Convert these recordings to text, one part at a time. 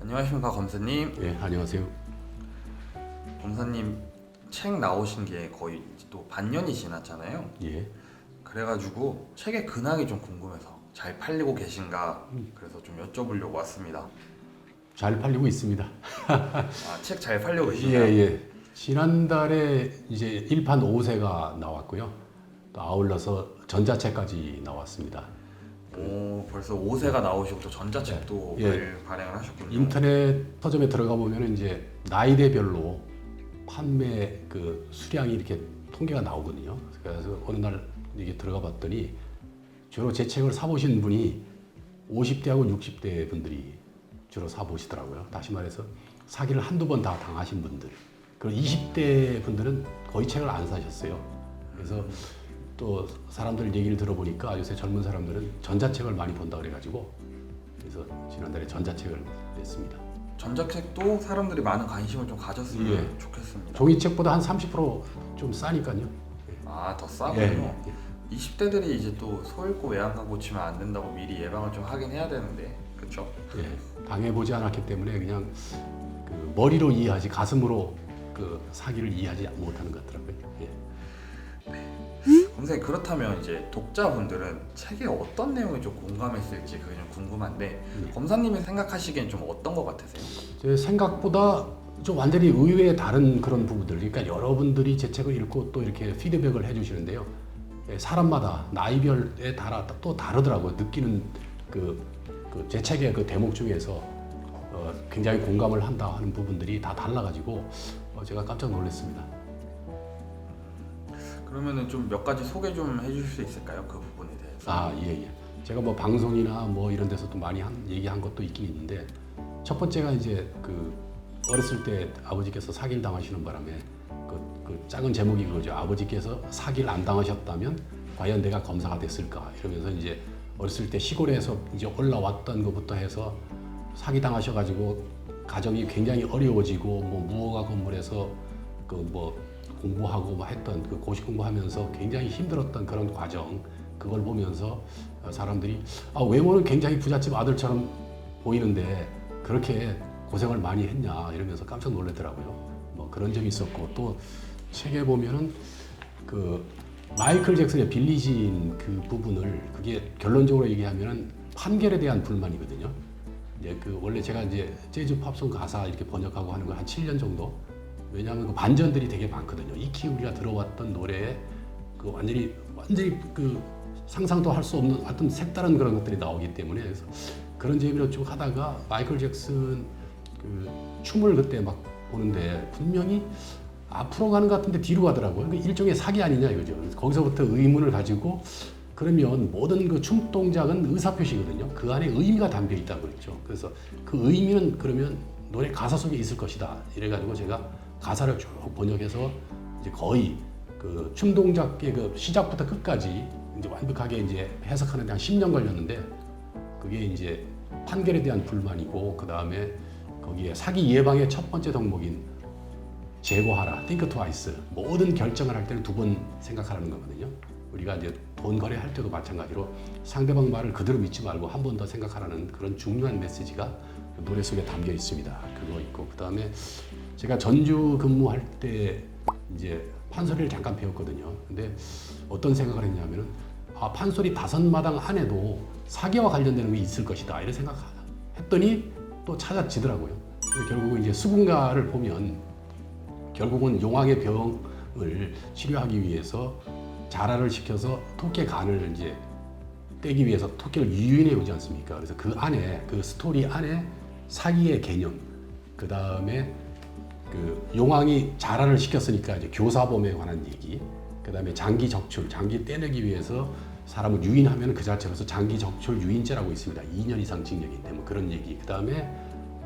안녕하십니까 검사님. 예, 안녕하세요. 검사님 책 나오신 게 거의 또 반년이 지났잖아요. 예. 그래가지고 책의 근황이 좀 궁금해서 잘 팔리고 계신가 그래서 좀 여쭤보려고 왔습니다. 잘 팔리고 있습니다. 책 잘 팔리고 예, 계시나요? 예. 지난달에 이제 1판 5세가 나왔고요. 또 아울러서 전자책까지 나왔습니다. 오, 벌써 5세가 나오시고 또 전자책도 예. 발행을 하셨군요. 인터넷 서점에 들어가 보면 이제 나이대별로 판매 그 수량이 이렇게 통계가 나오거든요. 그래서 어느 날 이게 들어가 봤더니 주로 제 책을 사보신 분이 50대하고 60대 분들이 주로 사보시더라고요. 다시 말해서 사기를 한두 번 다 당하신 분들. 그리고 20대 분들은 거의 책을 안 사셨어요. 그래서 또 사람들 얘기를 들어보니까 요새 젊은 사람들은 전자책을 많이 본다 그래가지고 그래서 지난달에 전자책을 냈습니다. 전자책도 사람들이 많은 관심을 좀 가졌으면 예. 좋겠습니다. 종이책보다 한 30%좀 싸니까요. 더 싸군요. 예. 20대들이 이제 또 소잃고 외양간 고치면 안 된다고 미리 예방을 좀 하긴 해야 되는데, 그렇죠? 예. 당해보지 않았기 때문에 그냥 그 머리로 이해하지 가슴으로 그 사기를 이해하지 못하는 것 같더라고요. 예. 선생님, 그렇다면 이제 독자분들은 책에 어떤 내용에 좀 공감했을지 그게 좀 궁금한데 검사님이 생각하시기엔 좀 어떤 것 같으세요? 제 생각보다 좀 완전히 의외의 다른 그런 부분들. 그러니까 여러분들이 제 책을 읽고 또 이렇게 피드백을 해주시는데요. 예, 사람마다 나이별에 따라 또 다르더라고요. 느끼는 제 책의 그 대목 중에서 굉장히 공감을 한다 하는 부분들이 다 달라가지고 제가 깜짝 놀랐습니다. 그러면은 좀 몇 가지 소개 좀 해주실 수 있을까요? 그 부분에 대해서. 예. 제가 뭐 방송이나 뭐 이런 데서도 많이 얘기한 것도 있긴 있는데 첫 번째가 이제 그 어렸을 때 아버지께서 사기를 당하시는 바람에 그 작은 제목이 그거죠. 아버지께서 사기를 안 당하셨다면 과연 내가 검사가 됐을까? 이러면서 이제 어렸을 때 시골에서 이제 올라왔던 것부터 해서 사기 당하셔가지고 가정이 굉장히 어려워지고 뭐 무허가 건물에서 그 뭐 공부하고 뭐 했던 그 고시 공부하면서 굉장히 힘들었던 그런 과정, 그걸 보면서 사람들이 외모는 굉장히 부잣집 아들처럼 보이는데 그렇게 고생을 많이 했냐 이러면서 깜짝 놀랐더라고요. 뭐 그런 점이 있었고 또 책에 보면은 그 마이클 잭슨의 빌리진 그 부분을 그게 결론적으로 얘기하면은 판결에 대한 불만이거든요. 이제 그 원래 제가 이제 재즈 팝송 가사 이렇게 번역하고 하는 걸 한 7년 정도. 왜냐하면 그 반전들이 되게 많거든요. 익히 우리가 들어왔던 노래에 그 완전히 그 상상도 할 수 없는 어떤 색다른 그런 것들이 나오기 때문에 그래서 그런 재미로 쭉 하다가 마이클 잭슨 그 춤을 그때 막 보는데 분명히 앞으로 가는 것 같은데 뒤로 가더라고요. 그 일종의 사기 아니냐 이거죠. 그래서 거기서부터 의문을 가지고 그러면 모든 그 춤 동작은 의사표시거든요. 그 안에 의미가 담겨 있다고 그랬죠. 그래서 그 의미는 그러면 노래 가사 속에 있을 것이다. 이래가지고 제가 가사를 쭉 번역해서 이제 거의 그 춤 동작의 그 시작부터 끝까지 이제 완벽하게 이제 해석하는데 한 10년 걸렸는데 그게 이제 판결에 대한 불만이고 그 다음에 거기에 사기 예방의 첫 번째 덕목인 재고하라, think twice. 모든 결정을 할 때는 두 번 생각하라는 거거든요. 우리가 이제 돈 거래할 때도 마찬가지로 상대방 말을 그대로 믿지 말고 한 번 더 생각하라는 그런 중요한 메시지가 노래 속에 담겨 있습니다. 그거 있고 그 다음에 제가 전주 근무할 때 이제 판소리를 잠깐 배웠거든요. 근데 어떤 생각을 했냐면은 판소리 5마당 안에도 사기와 관련되는 게 있을 것이다 이런 생각했더니 또 찾아지더라고요. 결국은 이제 수군가를 보면 결국은 용왕의 병을 치료하기 위해서 자라를 시켜서 토끼 간을 이제 떼기 위해서 토끼를 유인해 오지 않습니까? 그래서 그 안에 그 스토리 안에 사기의 개념, 그 다음에 그 용왕이 자라를 시켰으니까 이제 교사범에 관한 얘기, 그 다음에 장기 적출, 장기 떼내기 위해서 사람을 유인하면 그 자체로서 장기 적출 유인죄라고 있습니다. 2년 이상 징역인데 뭐 그런 얘기. 그 다음에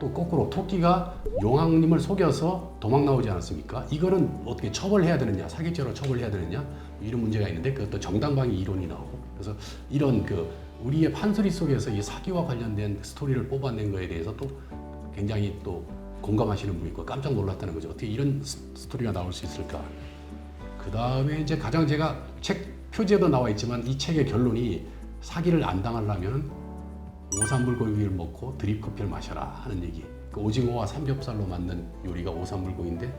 또 거꾸로 토끼가 용왕님을 속여서 도망 나오지 않았습니까? 이거는 어떻게 처벌해야 되느냐, 사기죄로 처벌해야 되느냐 이런 문제가 있는데 그것도 정당방위 이론이 나오고 그래서 이런 그 우리의 판소리 속에서 이 사기와 관련된 스토리를 뽑아낸 거에 대해서 또 굉장히 또 공감하시는 분이 있고 깜짝 놀랐다는 거죠. 어떻게 이런 스토리가 나올 수 있을까? 그 다음에 이제 가장 제가 책 표지에도 나와 있지만 이 책의 결론이 사기를 안 당하려면 오삼불고기를 먹고 드립커피를 마셔라 하는 얘기. 그 오징어와 삼겹살로 만든 요리가 오삼불고기인데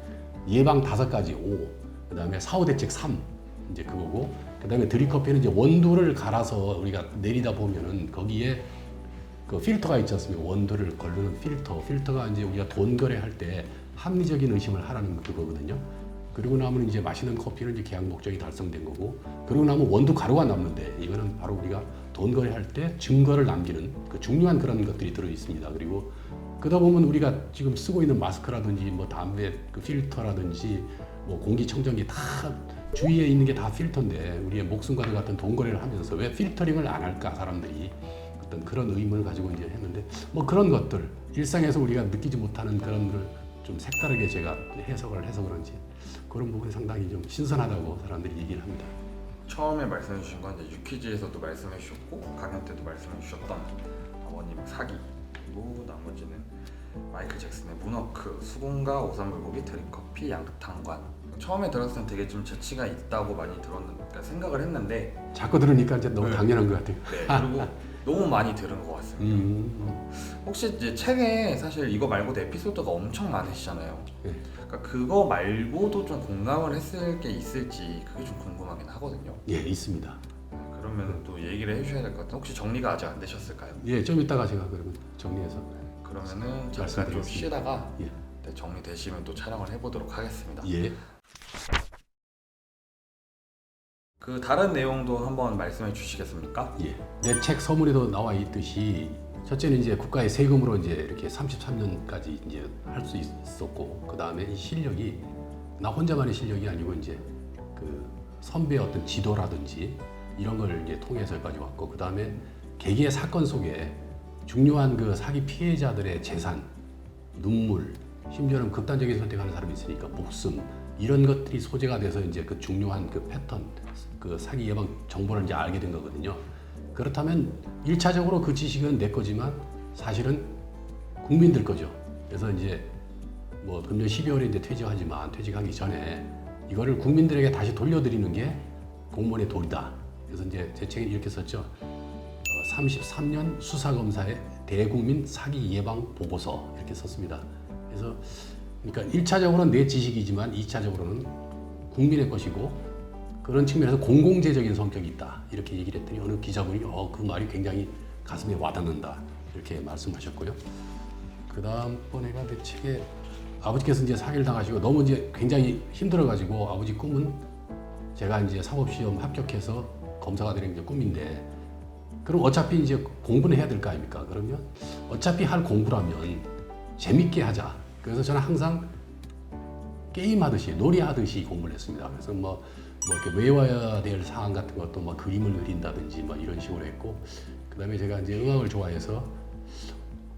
예방 5가지 5, 그다음에 사후대책 3 이제 그거고, 그다음에 드립커피는 이제 원두를 갈아서 우리가 내리다 보면은 거기에 그 필터가 있지 않습니까? 원두를 걸르는 필터가 이제 우리가 돈 거래할 때 합리적인 의심을 하라는 그거거든요. 그리고 나면 이제 마시는 커피는 이제 계약 목적이 달성된 거고, 그리고 나면 원두 가루가 남는데 이거는 바로 우리가 돈 거래할 때 증거를 남기는 그 중요한 그런 것들이 들어 있습니다. 그리고 그러다 보면 우리가 지금 쓰고 있는 마스크라든지 뭐 담배 그 필터라든지 뭐 공기청정기 다 주위에 있는 게 다 필터인데 우리의 목숨과도 같은 돈 거래를 하면서 왜 필터링을 안 할까 사람들이 어떤 그런 의문을 가지고 이제 했는데, 뭐 그런 것들 일상에서 우리가 느끼지 못하는 그런 걸 좀 색다르게 제가 해석을 해서 그런지 그런 부분이 상당히 좀 신선하다고 사람들이 얘기를 합니다. 처음에 말씀해 주신 건 이제 유퀴즈에서도 말씀해 주셨고 강연 때도 말씀해 주셨던 아버님 사기, 그리고 나머지는 마이클 잭슨의 문워크, 수군가 오삼불고기, 드립커피, 양극탄관. 처음에 들었을 땐 되게 좀 재치가 있다고 많이 그러니까 생각을 했는데 자꾸 들으니까 이제 너무 네. 당연한 것 같아요. 네, 그리고 너무 많이 들은 것 같습니다. 혹시 이제 책에 사실 이거 말고도 에피소드가 엄청 많으시잖아요. 네. 그러니까 그거 말고도 좀 공감을 했을 게 있을지 그게 좀 궁금하긴 하거든요. 예, 있습니다. 그러면 또 얘기를 해주셔야 될 것 같아요. 혹시 정리가 아직 안 되셨을까요? 예, 좀 이따가 제가 그러면 정리해서 그러면은 잠깐 좀 말씀드리겠습니다. 쉬다가 예. 네, 정리되시면 또 촬영을 해보도록 하겠습니다. 예. 그 다른 내용도 한번 말씀해 주시겠습니까? 예. 내 책 서문에도 나와 있듯이 첫째는 이제 국가의 세금으로 이제 이렇게 33년까지 이제 할 수 있었고, 그 다음에 이 실력이 나 혼자만의 실력이 아니고 이제 그 선배의 어떤 지도라든지 이런 걸 이제 통해서 여기까지 왔고, 그 다음에 개개의 사건 속에 중요한 그 사기 피해자들의 재산, 눈물, 심지어는 극단적인 선택하는 사람이 있으니까 목숨, 이런 것들이 소재가 돼서 이제 그 중요한 그 패턴, 그 사기 예방 정보를 이제 알게 된 거거든요. 그렇다면 1차적으로 그 지식은 내 거지만 사실은 국민들 거죠. 그래서 이제 뭐 금년 12월에 이제 퇴직하지만 퇴직하기 전에 이거를 국민들에게 다시 돌려드리는 게 공무원의 도리다. 그래서 이제 제 책에 이렇게 썼죠. 33년 수사검사의 대국민 사기 예방 보고서 이렇게 썼습니다. 그래서 그러니까 1차적으로는 내 지식이지만 2차적으로는 국민의 것이고, 그런 측면에서 공공재적인 성격이 있다 이렇게 얘기를 했더니 어느 기자분이 그 말이 굉장히 가슴에 와닿는다 이렇게 말씀하셨고요. 그 다음번에가 내 책에 아버지께서 이제 사기를 당하시고 너무 이제 굉장히 힘들어가지고 아버지 꿈은 제가 이제 사법시험 합격해서 검사가 되는 게 꿈인데, 그럼 어차피 이제 공부는 해야 될 거 아닙니까? 그러면 어차피 할 공부라면 재밌게 하자. 그래서 저는 항상 게임하듯이 놀이하듯이 공부를 했습니다. 그래서 뭐 이렇게 외워야 될 사항 같은 것도 뭐 그림을 그린다든지 뭐 이런 식으로 했고, 그다음에 제가 이제 음악을 좋아해서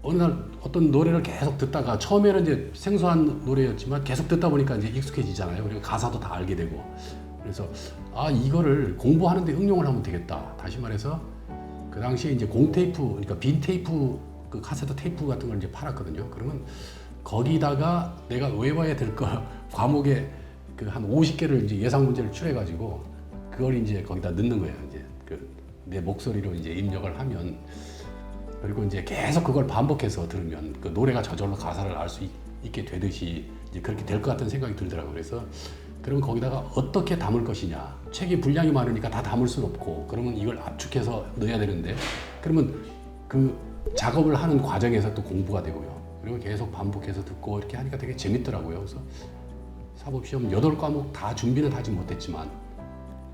어느 날 어떤 노래를 계속 듣다가 처음에는 이제 생소한 노래였지만 계속 듣다 보니까 이제 익숙해지잖아요. 그리고 가사도 다 알게 되고, 그래서 이거를 공부하는데 응용을 하면 되겠다. 다시 말해서 그 당시에 이제 공테이프, 그러니까 빈 테이프, 그 카세트 테이프 같은 걸 이제 팔았거든요. 그러면 거기다가 내가 외워야 될 거 과목에 그 한 50개를 이제 예상 문제를 출해가지고 그걸 이제 거기다 넣는 거예요. 이제 그 내 목소리로 이제 입력을 하면, 그리고 이제 계속 그걸 반복해서 들으면 그 노래가 저절로 가사를 알 수 있게 되듯이 이제 그렇게 될 것 같은 생각이 들더라고요. 그래서 그러면 거기다가 어떻게 담을 것이냐. 책이 분량이 많으니까 다 담을 수는 없고, 그러면 이걸 압축해서 넣어야 되는데, 그러면 그 작업을 하는 과정에서 또 공부가 되고요. 그리고 계속 반복해서 듣고 이렇게 하니까 되게 재밌더라고요. 그래서 사법시험 8과목 다 준비는 하지 못했지만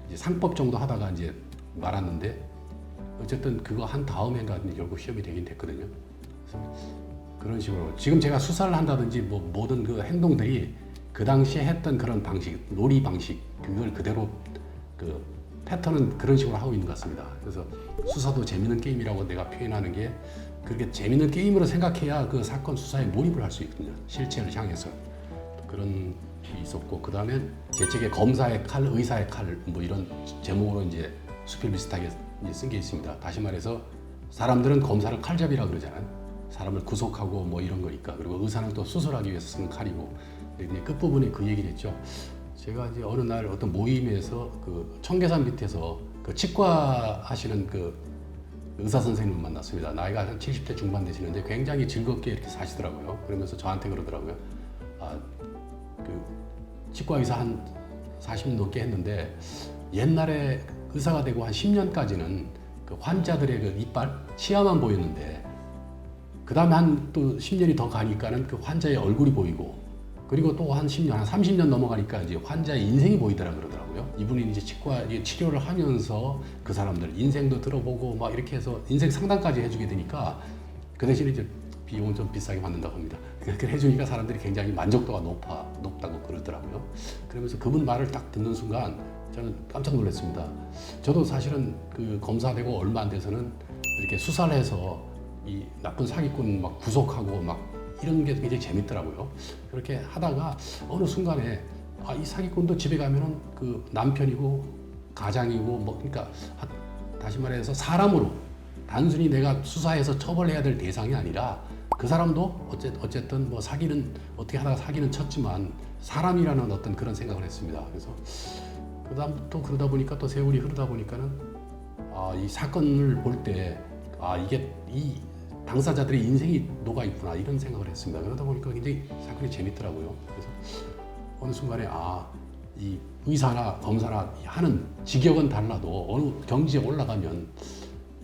이제 상법 정도 하다가 이제 말았는데, 어쨌든 그거 한 다음에가 결국 시험이 되긴 됐거든요. 그래서 그런 식으로 지금 제가 수사를 한다든지 뭐 모든 그 행동들이 그 당시에 했던 그런 방식, 놀이 방식, 그걸 그대로 그 패턴은 그런 식으로 하고 있는 것 같습니다. 그래서 수사도 재밌는 게임이라고 내가 표현하는 게, 그렇게 재밌는 게임으로 생각해야 그 사건 수사에 몰입을 할 수 있거든요. 실체를 향해서. 그런 게 있었고, 그 다음에 제 책에 검사의 칼, 의사의 칼 뭐 이런 제목으로 이제 수필 비슷하게 쓴 게 있습니다. 다시 말해서 사람들은 검사를 칼잡이라 그러잖아요. 사람을 구속하고 뭐 이런 거니까. 그리고 의사는 또 수술하기 위해서 쓰는 칼이고. 근데 끝부분에 그 얘기를 했죠. 제가 이제 어느 날 어떤 모임에서 그 청계산 밑에서 그 치과 하시는 그 의사 선생님을 만났습니다. 나이가 한 70대 중반 되시는데 굉장히 즐겁게 이렇게 사시더라고요. 그러면서 저한테 그러더라고요. 그 치과 의사 한 40년 넘게 했는데 옛날에 의사가 되고 한 10년까지는 그 환자들의 그 이빨, 치아만 보였는데 그 다음에 한 또 10년이 더 가니까는 그 환자의 얼굴이 보이고 그리고 또 한 10년, 한 30년 넘어가니까 이제 환자의 인생이 보이더라 그러더라고요. 이분이 이제 치과 치료를 하면서 그 사람들 인생도 들어보고 막 이렇게 해서 인생 상담까지 해주게 되니까 그 대신에 이제 비용은 좀 비싸게 받는다고 합니다. 그렇게 해주니까 사람들이 굉장히 만족도가 높다고 그러더라고요. 그러면서 그분 말을 딱 듣는 순간 저는 깜짝 놀랐습니다. 저도 사실은 그 검사되고 얼마 안 돼서는 이렇게 수사를 해서 이 나쁜 사기꾼 막 구속하고 막 이런 게 굉장히 재밌더라고요. 그렇게 하다가 어느 순간에 이 사기꾼도 집에 가면은 그 남편이고 가장이고 뭐 그러니까 다시 말해서 사람으로 단순히 내가 수사해서 처벌해야 될 대상이 아니라 그 사람도 어쨌든 뭐 사기는 어떻게 하다가 사기는 쳤지만 사람이라는 어떤 그런 생각을 했습니다. 그래서 그다음부터 그러다 보니까 또 세월이 흐르다 보니까는 이 사건을 볼 때 이게 이 당사자들의 인생이 녹아 있구나 이런 생각을 했습니다. 그러다 보니까 굉장히 사건이 재밌더라고요. 그래서 어느 순간에 이 의사나 검사나 하는 직역은 달라도 어느 경지에 올라가면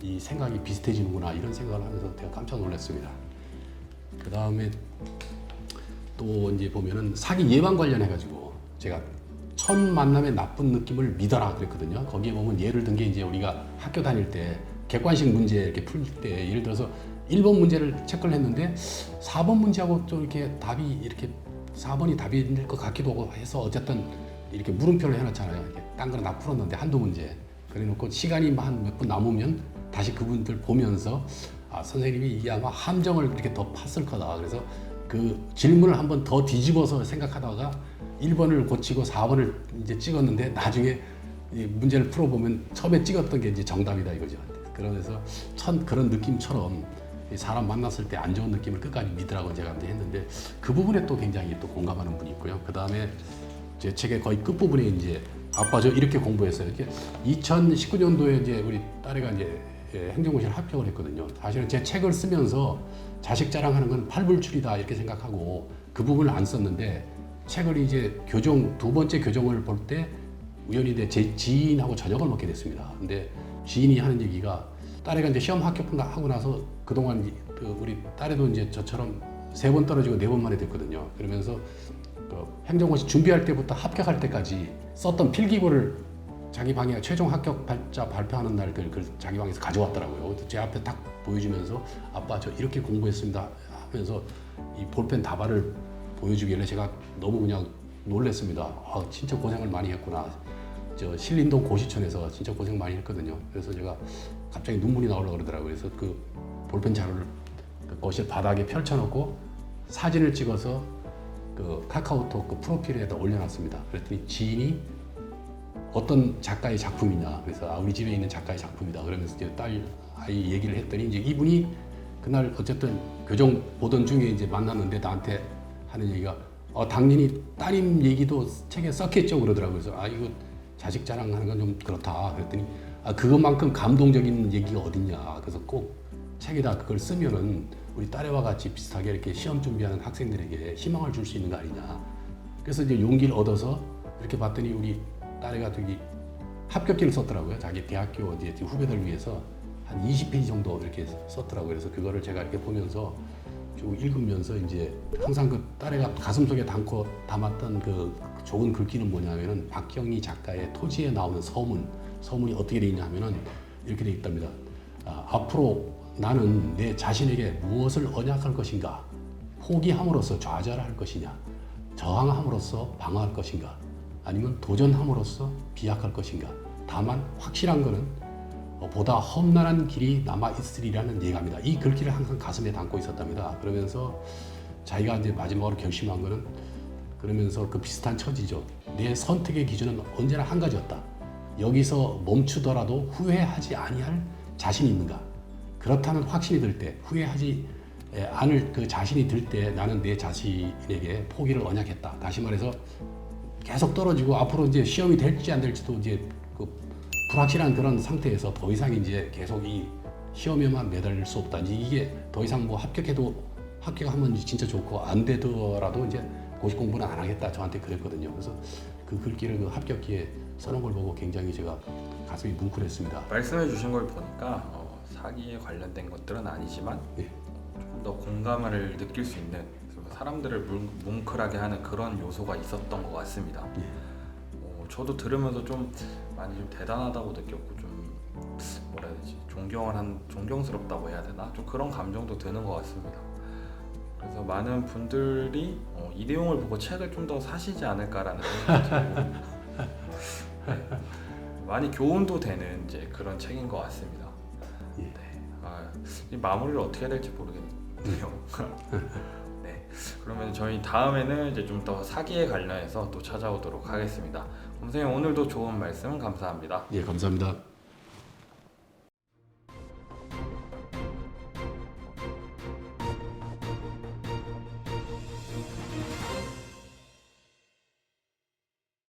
이 생각이 비슷해지는구나 이런 생각을 하면서 제가 깜짝 놀랐습니다. 그 다음에 또 이제 보면은 사기 예방 관련해 가지고 제가 첫 만남의 나쁜 느낌을 믿어라 그랬거든요. 거기에 보면 예를 든 게 이제 우리가 학교 다닐 때 객관식 문제 이렇게 풀 때 예를 들어서 1번 문제를 체크를 했는데 4번 문제하고 좀 이렇게 답이 이렇게 4번이 답일 것 같기도 하고 해서 어쨌든 이렇게 물음표를 해놨잖아요. 딴 거는 다 풀었는데 한두 문제 그래놓고 시간이 한 몇 분 남으면 다시 그분들 보면서 선생님이 이게 아마 함정을 이렇게 더 팠을 거다. 그래서 그 질문을 한번 더 뒤집어서 생각하다가 1번을 고치고 4번을 이제 찍었는데 나중에 이 문제를 풀어보면 처음에 찍었던 게 이제 정답이다 이거죠. 그러면서 첫 그런 느낌처럼 사람 만났을 때 안 좋은 느낌을 끝까지 믿으라고 제가 이제 했는데 그 부분에 또 굉장히 또 공감하는 분이 있고요. 그 다음에 제 책의 거의 끝부분에 이제 아빠 저 이렇게 공부했어요. 이렇게 2019년도에 이제 우리 딸애가 이제 행정고시를 합격을 했거든요. 사실은 제 책을 쓰면서 자식 자랑하는 건 팔불출이다 이렇게 생각하고 그 부분을 안 썼는데 책을 이제 두 번째 교정을 볼 때 우연히 제 지인하고 저녁을 먹게 됐습니다. 근데 지인이 하는 얘기가 딸애가 이제 시험 합격하고 나서 그동안 우리 딸애도 이제 저처럼 3번 떨어지고 4번 만에 됐거든요. 그러면서 그 행정고시 준비할 때부터 합격할 때까지 썼던 필기구를 자기 방에 최종 합격자 발표하는 날 그걸 자기 방에서 가져왔더라고요. 제 앞에 딱 보여주면서 아빠 저 이렇게 공부했습니다 하면서 이 볼펜 다발을 보여주길래 제가 너무 그냥 놀랐습니다. 진짜 고생을 많이 했구나. 저 신림동 고시촌에서 진짜 고생 많이 했거든요. 그래서 제가 갑자기 눈물이 나오려고 그러더라고요. 그래서 그 볼펜 자료를 그 거실 바닥에 펼쳐놓고 사진을 찍어서 그 카카오톡 그 프로필에다 올려놨습니다. 그랬더니 지인이 어떤 작가의 작품이냐. 그래서 우리 집에 있는 작가의 작품이다. 그러면서 이제 아이 얘기를 했더니 이제 이분이 그날 어쨌든 교정 보던 중에 이제 만났는데 나한테 하는 얘기가 당연히 따님 얘기도 책에 썼겠죠 그러더라고요. 그래서 이거 자식 자랑하는 건 좀 그렇다. 그랬더니 그것만큼 감동적인 얘기가 어딨냐. 그래서 꼭 책에다 그걸 쓰면은 우리 딸애와 같이 비슷하게 이렇게 시험 준비하는 학생들에게 희망을 줄 수 있는 거 아니냐. 그래서 이제 용기를 얻어서 이렇게 봤더니 우리 딸애가 되게 합격기를 썼더라고요. 자기 대학교 이제 후배들 위해서 한 20페이지 정도 이렇게 썼더라고요. 그래서 그거를 제가 이렇게 보면서 쭉 읽으면서 이제 항상 그 딸애가 가슴속에 담았던 그 좋은 글귀는 뭐냐면은 박경희 작가의 토지에 나오는 서문이 어떻게 돼 있냐 하면은 이렇게 돼 있답니다. 앞으로 나는 내 자신에게 무엇을 언약할 것인가? 포기함으로써 좌절할 것이냐? 저항함으로써 방어할 것인가? 아니면 도전함으로써 비약할 것인가? 다만 확실한 것은 보다 험난한 길이 남아 있으리라는 예감이다. 이 글귀를 항상 가슴에 담고 있었답니다. 그러면서 자기가 이제 마지막으로 결심한 것은 그러면서 그 비슷한 처지죠. 내 선택의 기준은 언제나 한 가지였다. 여기서 멈추더라도 후회하지 아니할 자신이 있는가? 그렇다는 확신이 들 때, 후회하지 않을 그 자신이 들 때 나는 내 자신에게 포기를 언약했다. 다시 말해서 계속 떨어지고 앞으로 이제 시험이 될지 안 될지도 이제 그 불확실한 그런 상태에서 더 이상 이제 계속 이 시험에만 매달릴 수 없다. 이게 더 이상 뭐 합격하면 진짜 좋고 안 되더라도 이제 고시 공부는 안 하겠다. 저한테 그랬거든요. 그래서 그 글귀를 그 합격기에 써놓은 걸 보고 굉장히 제가 가슴이 뭉클했습니다. 말씀해 주신 걸 보니까 사기에 관련된 것들은 아니지만 예. 조금 더 공감을 느낄 수 있는 사람들을 뭉클하게 하는 그런 요소가 있었던 것 같습니다. 예. 저도 들으면서 좀 많이 좀 대단하다고 느꼈고 좀 뭐라 해야 되지 존경스럽다고 해야 되나 좀 그런 감정도 드는 것 같습니다. 그래서 많은 분들이 이 내용을 보고 책을 좀 더 사시지 않을까라는 생각이 들고 네, 많이 교훈도 되는 이제 그런 책인 것 같습니다. 예. 네, 이 마무리를 어떻게 해야 될지 모르겠네요. 네, 그러면 저희 다음에는 이제 좀 더 사기에 관련해서 또 찾아오도록 하겠습니다. 선생님 오늘도 좋은 말씀 감사합니다. 예, 감사합니다.